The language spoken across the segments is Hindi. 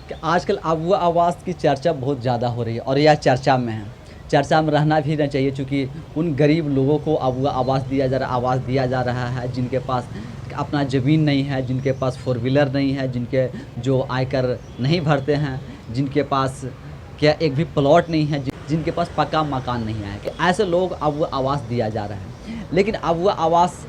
कि आजकल अगवा आवास की चर्चा बहुत ज़्यादा हो रही है और यह चर्चा में है। चर्चा में रहना भी नहीं चाहिए, चूँकि उन गरीब लोगों को अगवा आवास दिया जा रहा है जिनके पास अपना ज़मीन नहीं है, जिनके पास फ़ोर व्हीलर नहीं है, जिनके जो आयकर नहीं भरते हैं, जिनके पास क्या एक भी प्लॉट नहीं है, जिनके पास पक्का मकान नहीं है, कि ऐसे लोग अगवा आवास दिया जा रहा है। लेकिन अगवा आवास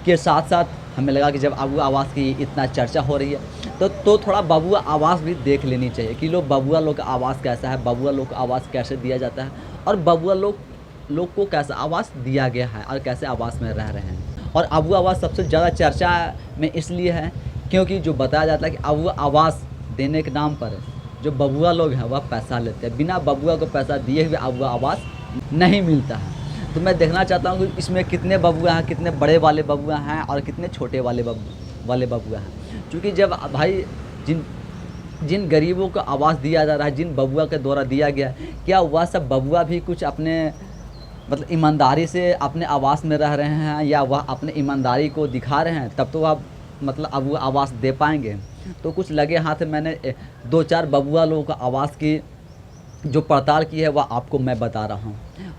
के साथ-साथ हमें लगा कि जब अगवा आवास की इतना चर्चा हो रही है, तो थोड़ा बबुआ आवास भी देख लेनी चाहिए कि बबुआ लोग का आवास कैसा है, बबुआ लोग का आवास कैसे दिया जाता है और बबुआ लोग को कैसा आवास दिया गया है और कैसे आवास में रह रहे हैं। और अगवा आवास सबसे ज़्यादा चर्चा में इसलिए है क्योंकि जो बताया जाता है कि अगवा आवास देने के नाम पर जो बबुआ लोग हैं वह पैसा लेते हैं। बिना बबुआ को पैसा दिए हुए अगवा आवास नहीं मिलता है। तो मैं देखना चाहता हूँ कि इसमें कितने बबुआ हैं, कितने बड़े वाले बबुआ हैं और कितने छोटे वाले बबुआ हैं। क्योंकि जब भाई जिन जिन गरीबों को आवास दिया जा रहा है, जिन बबुआ के द्वारा दिया गया, क्या वह सब बबुआ भी कुछ अपने मतलब ईमानदारी से अपने आवास में रह रहे हैं या वह अपने ईमानदारी को दिखा रहे हैं, तब तो वह मतलब अब वो आवास दे पाएँगे। तो कुछ लगे हाथ मैंने 2-4 बबुआ लोगों का आवास की जो पड़ताल की है वह आपको मैं बता रहा हूँ।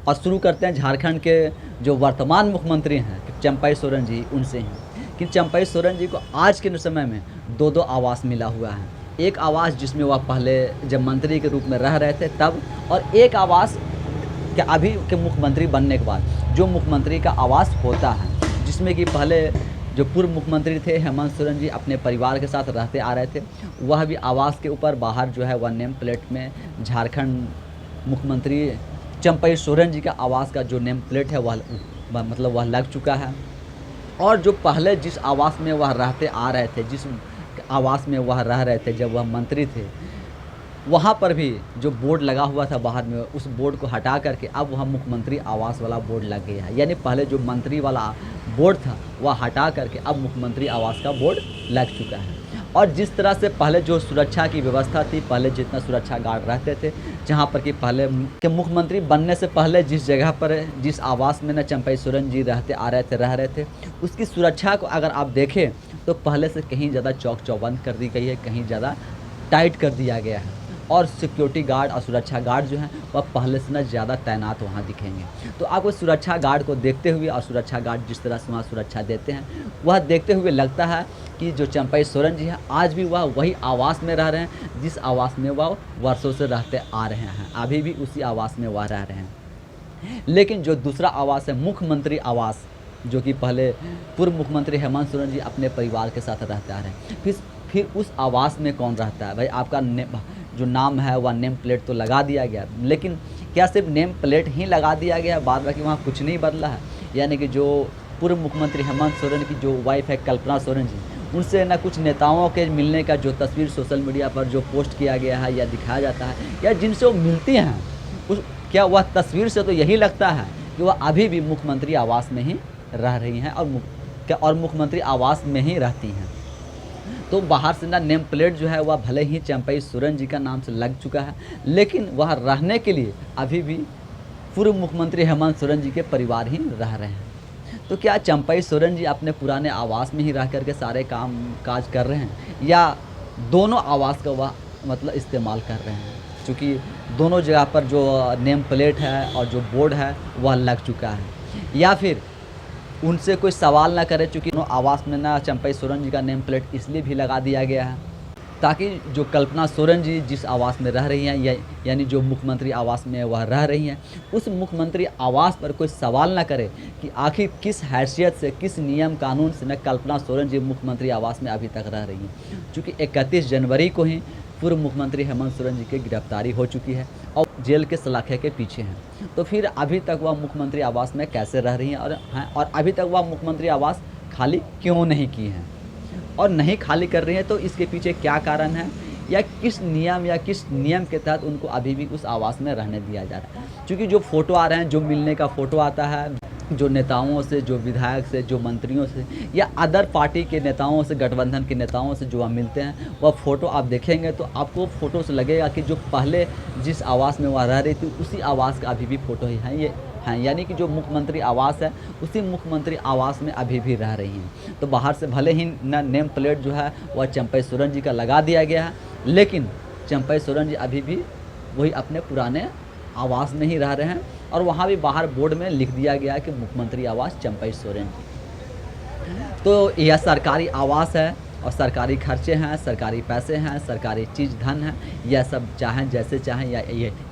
और शुरू करते हैं झारखंड के जो वर्तमान मुख्यमंत्री हैं चंपई सोरेन जी, उनसे हैं कि चंपई सोरेन जी को आज के समय में 2-2 आवास मिला हुआ है। एक आवास जिसमें वह पहले जब मंत्री के रूप में रह रहे थे तब, और एक आवास कि अभी के मुख्यमंत्री बनने के बाद जो मुख्यमंत्री का आवास होता है, जिसमें कि पहले जो पूर्व मुख्यमंत्री थे हेमंत सोरेन जी अपने परिवार के साथ रहते आ रहे थे, वह भी आवास के ऊपर बाहर जो है वह नेम प्लेट में झारखंड मुख्यमंत्री चंपई सोरेन जी का आवास का जो नेम प्लेट है वह मतलब वह लग चुका है। और जो पहले जिस आवास में वह रहते आ रहे थे, जिस आवास में वह रह रहे थे जब वह मंत्री थे, वहाँ पर भी जो बोर्ड लगा हुआ था बाहर में, उस बोर्ड को हटा करके अब वहाँ मुख्यमंत्री आवास वाला बोर्ड लग गया है। यानी पहले जो मंत्री वाला बोर्ड था वह हटा करके अब मुख्यमंत्री आवास का बोर्ड लग चुका है। और जिस तरह से पहले जो सुरक्षा की व्यवस्था थी, पहले जितना सुरक्षा गार्ड रहते थे, जहाँ पर कि पहले के मुख्यमंत्री बनने से पहले जिस जगह पर जिस आवास में न चंपई सोरेन जी रहते आ रहे थे, रह रहे थे, उसकी सुरक्षा को अगर आप देखें तो पहले से कहीं ज़्यादा चौक चौबंद कर दी गई है, कहीं ज़्यादा टाइट कर दिया गया है। और सिक्योरिटी गार्ड और सुरक्षा गार्ड जो हैं वह पहले से न ज़्यादा तैनात वहाँ दिखेंगे। तो आपको सुरक्षा गार्ड को देखते हुए और सुरक्षा गार्ड जिस तरह से वहाँ सुरक्षा देते हैं, वह देखते हुए लगता है कि जो चंपई सोरेन जी हैं आज भी वह वही आवास में रह रहे हैं जिस आवास में वह वर्षों से रहते आ रहे हैं, अभी भी उसी आवास में वह रह रहे हैं। लेकिन जो दूसरा आवास है मुख्यमंत्री आवास, जो कि पहले पूर्व मुख्यमंत्री हेमंत सोरेन जी अपने परिवार के साथ रहते आ रहे हैं, फिर उस आवास में कौन रहता है? भाई आपका जो नाम है वह नेम प्लेट तो लगा दिया गया, लेकिन क्या सिर्फ नेम प्लेट ही लगा दिया गया, बाद बाकी वहाँ कुछ नहीं बदला है? यानी कि जो पूर्व मुख्यमंत्री हेमंत सोरेन की जो वाइफ है कल्पना सोरेन जी, उनसे न कुछ नेताओं के मिलने का जो तस्वीर सोशल मीडिया पर जो पोस्ट किया गया है या दिखाया जाता है या जिनसे वो मिलती हैं, उस क्या वह तस्वीर से तो यही लगता है कि वह अभी भी मुख्यमंत्री आवास में ही रह रही हैं और मुख्यमंत्री आवास में ही रहती हैं। तो बाहर से ना नेम प्लेट जो है वह भले ही चंपई सोरेन जी का नाम से लग चुका है, लेकिन वह रहने के लिए अभी भी पूर्व मुख्यमंत्री हेमंत सोरेन जी के परिवार ही रह रहे हैं। तो क्या चंपई सोरेन जी अपने पुराने आवास में ही रह करके सारे काम काज कर रहे हैं या दोनों आवास का वह मतलब इस्तेमाल कर रहे हैं? क्योंकि दोनों जगह पर जो नेम प्लेट है और जो बोर्ड है वह लग चुका है, या फिर उनसे कोई सवाल ना करे, चूँकि आवास में ना चंपई सोरेन जी का नेम प्लेट इसलिए भी लगा दिया गया है ताकि जो कल्पना सोरेन जी जिस आवास में रह रही हैं यानी जो मुख्यमंत्री आवास में वह रह रही हैं, उस मुख्यमंत्री आवास पर कोई सवाल ना करे कि आखिर किस हैसियत से, किस नियम कानून से न कल्पना सोरेन जी मुख्यमंत्री आवास में अभी तक रह रही हैं। चूँकि 31 जनवरी को ही पूर्व मुख्यमंत्री हेमंत सोरेन जी की गिरफ्तारी हो चुकी है और जेल के सलाखे के पीछे हैं, तो फिर अभी तक वह मुख्यमंत्री आवास में कैसे रह रही हैं और अभी तक वह मुख्यमंत्री आवास खाली क्यों नहीं की हैं और नहीं खाली कर रही हैं? तो इसके पीछे क्या कारण है या किस नियम के तहत उनको अभी भी उस आवास में रहने दिया जा रहा है? क्योंकि जो फ़ोटो आ रहे हैं, जो मिलने का फ़ोटो आता है, जो नेताओं से, जो विधायक से, जो मंत्रियों से या अदर पार्टी के नेताओं से, गठबंधन के नेताओं से जो मिलते हैं, वह फ़ोटो आप देखेंगे तो आपको फ़ोटो से लगेगा कि जो पहले जिस आवास में वह रह रही थी उसी आवास का अभी भी फ़ोटो ही है। ये हैं, यानी कि जो मुख्यमंत्री आवास है उसी मुख्यमंत्री आवास में अभी भी रह रही हैं। तो बाहर से भले ही नेम प्लेट जो है वह चंपई सोरेन जी का लगा दिया गया है, लेकिन चंपई सोरेन जी अभी भी वही अपने पुराने आवास में ही रह रहे हैं और वहाँ भी बाहर बोर्ड में लिख दिया गया है कि मुख्यमंत्री आवास चंपई सोरेन जी। तो यह सरकारी आवास है और सरकारी खर्चे हैं, सरकारी पैसे हैं, सरकारी चीज़ धन है, यह सब चाहें जैसे चाहें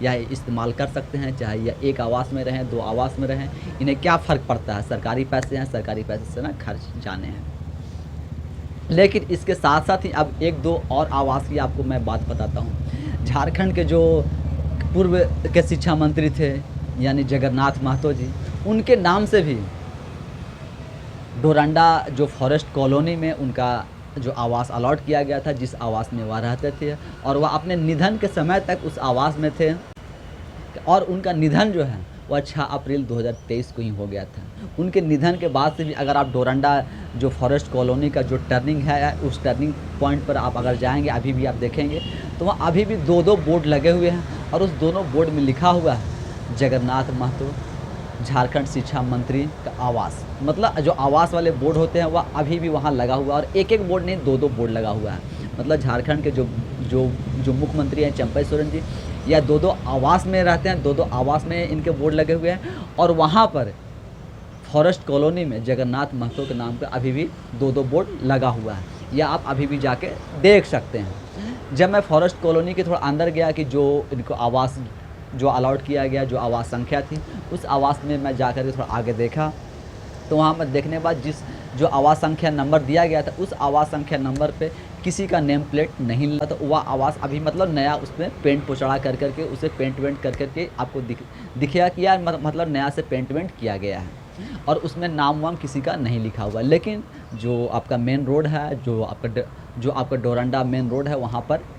या इस्तेमाल कर सकते हैं, चाहे यह एक आवास में रहें, 2 आवास में रहें, इन्हें क्या फ़र्क पड़ता है। सरकारी पैसे हैं, सरकारी पैसे से ना खर्च जाने हैं। लेकिन इसके साथ साथ ही अब 1-2 और आवास की आपको मैं बात बताता हूँ। झारखंड के जो पूर्व के शिक्षा मंत्री थे यानी जगन्नाथ महतो जी, उनके नाम से भी डोरंडा जो फॉरेस्ट कॉलोनी में उनका जो आवास अलॉट किया गया था, जिस आवास में वह रहते थे और वह अपने निधन के समय तक उस आवास में थे और उनका निधन जो है वह 6 अप्रैल 2023 को ही हो गया था। उनके निधन के बाद से भी अगर आप डोरंडा जो फॉरेस्ट कॉलोनी का जो टर्निंग है उस टर्निंग पॉइंट पर आप अगर जाएंगे अभी भी आप देखेंगे तो वहाँ अभी भी 2-2 बोर्ड लगे हुए हैं और उस दोनों बोर्ड में लिखा हुआ है जगन्नाथ महतो झारखंड शिक्षा मंत्री का आवास। मतलब जो आवास वाले बोर्ड होते हैं वह अभी भी वहाँ लगा हुआ है और एक बोर्ड नहीं 2-2 बोर्ड लगा हुआ है। मतलब झारखंड के जो मुख्यमंत्री हैं चंपई सोरेन जी या 2-2 आवास में रहते हैं, 2-2 आवास में इनके बोर्ड लगे हुए हैं और वहाँ पर फॉरेस्ट कॉलोनी में जगन्नाथ महतो के नाम का अभी भी 2-2 बोर्ड लगा हुआ है, या आप अभी भी जाके देख सकते हैं। जब मैं फॉरेस्ट कॉलोनी के थोड़ा अंदर गया कि जो इनको आवास जो अलॉट किया गया, जो आवास संख्या थी, उस आवास में मैं जाकर के थोड़ा आगे देखा तो वहाँ पर देखने के बाद जो आवास संख्या नंबर दिया गया था उस आवास संख्या नंबर पे किसी का नेम प्लेट नहीं लगा। तो वह आवास अभी मतलब नया उसमें पेंट पोछड़ा कर करके उसे पेंट वेंट कर करके आपको दिखेगा कि यार मतलब नया से पेंट वेंट किया गया है और उसमें नाम वाम किसी का नहीं लिखा हुआ। लेकिन जो आपका मेन रोड है, जो आपका डोरंडा मेन रोड है, वहाँ पर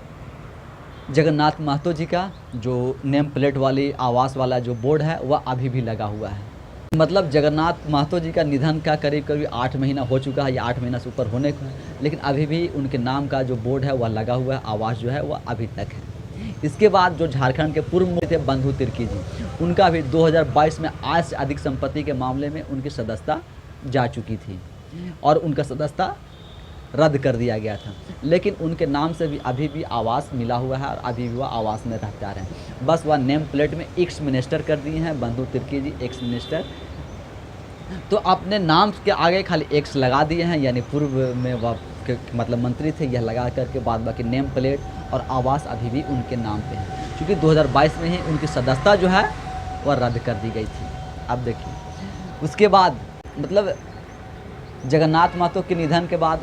जगन्नाथ महतो जी का जो नेम प्लेट वाली आवास वाला जो बोर्ड है वह अभी भी लगा हुआ है। मतलब जगन्नाथ महतो जी का निधन का करीब 8 महीना हो चुका है या 8 महीना से ऊपर होने का है, लेकिन अभी भी उनके नाम का जो बोर्ड है वह लगा हुआ है, आवास जो है वह अभी तक है। इसके बाद जो झारखंड के पूर्व मुख्यमंत्री थे बंधु तिर्की जी, उनका भी 2022 में आय से अधिक संपत्ति के मामले में उनकी सदस्यता जा चुकी थी और उनका सदस्यता रद्द कर दिया गया था, लेकिन उनके नाम से भी अभी भी आवास मिला हुआ है और अभी भी वह आवास में रहते आ रहे हैं। बस वह नेम प्लेट में एक्स मिनिस्टर कर दिए हैं, बंधु तिर्की जी एक्स मिनिस्टर, तो अपने नाम के आगे खाली एक्स लगा दिए हैं, यानी पूर्व में वह मतलब मंत्री थे यह लगा करके बाद बाकी नेम प्लेट और आवास अभी भी उनके नाम पे है, क्योंकि 2022 में ही उनकी सदस्यता जो है वह रद्द कर दी गई थी। अब देखिए उसके बाद मतलब जगन्नाथ महतो के निधन के बाद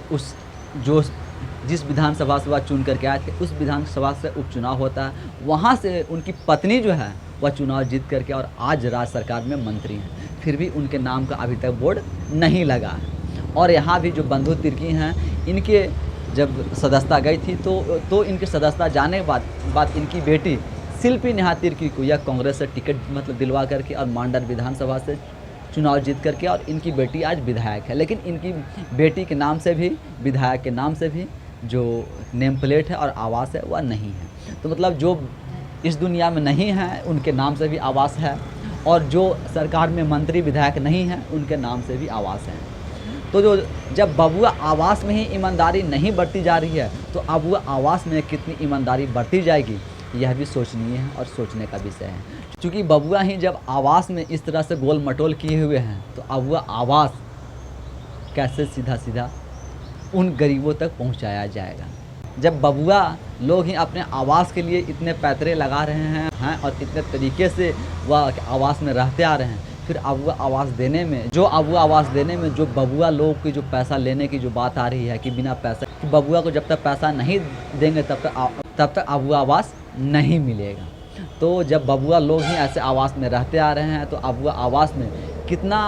जिस विधानसभा से वह चुन करके आए थे उस विधानसभा से उपचुनाव होता है, वहाँ से उनकी पत्नी जो है वह चुनाव जीत करके और आज राज्य सरकार में मंत्री हैं, फिर भी उनके नाम का अभी तक बोर्ड नहीं लगा है। और यहाँ भी जो बंधु तिर्की हैं, इनके जब सदस्यता गई थी तो इनकी सदस्यता जाने के बाद इनकी बेटी शिल्पी नेहा तिर्की को यह कांग्रेस से टिकट मतलब दिलवा करके और मांडर विधानसभा से चुनाव जीत करके और इनकी बेटी आज विधायक है, लेकिन इनकी बेटी के नाम से भी विधायक के नाम से भी जो नेम प्लेट है और आवास है वह नहीं है। तो मतलब जो इस दुनिया में नहीं है उनके नाम से भी आवास है और जो सरकार में मंत्री विधायक नहीं है उनके नाम से भी आवास है। तो जब बबुआ आवास में ही ईमानदारी नहीं बरती जा रही है तो अब वह आवास में कितनी ईमानदारी बरती जाएगी, यह भी सोचनीय है और सोचने का विषय है। क्योंकि बबुआ ही जब आवास में इस तरह से गोल मटोल किए हुए हैं तो अब वह आवास कैसे सीधा उन गरीबों तक पहुंचाया जाएगा। जब बबुआ लोग ही अपने आवास के लिए इतने पैतरे लगा रहे हैं और इतने तरीके से वह आवास में रहते आ रहे हैं, फिर अब वह आवास देने में जो बबुआ लोग की जो पैसा लेने की जो बात आ रही है कि बिना पैसा कि बबुआ को जब तक पैसा नहीं देंगे तब तक अब वह आवास नहीं मिलेगा। तो जब बबुआ लोग ही ऐसे आवास में रहते आ रहे हैं तो अब वह आवास में कितना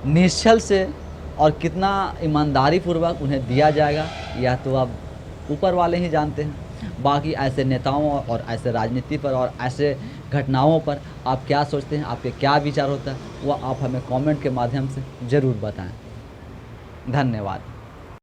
निश्चल से और कितना ईमानदारी पूर्वक उन्हें दिया जाएगा यह तो अब ऊपर वाले ही जानते हैं। बाकी ऐसे नेताओं और ऐसे राजनीति पर और ऐसे घटनाओं पर आप क्या सोचते हैं, आपके क्या विचार होता है, वह आप हमें कमेंट के माध्यम से ज़रूर बताएं। धन्यवाद।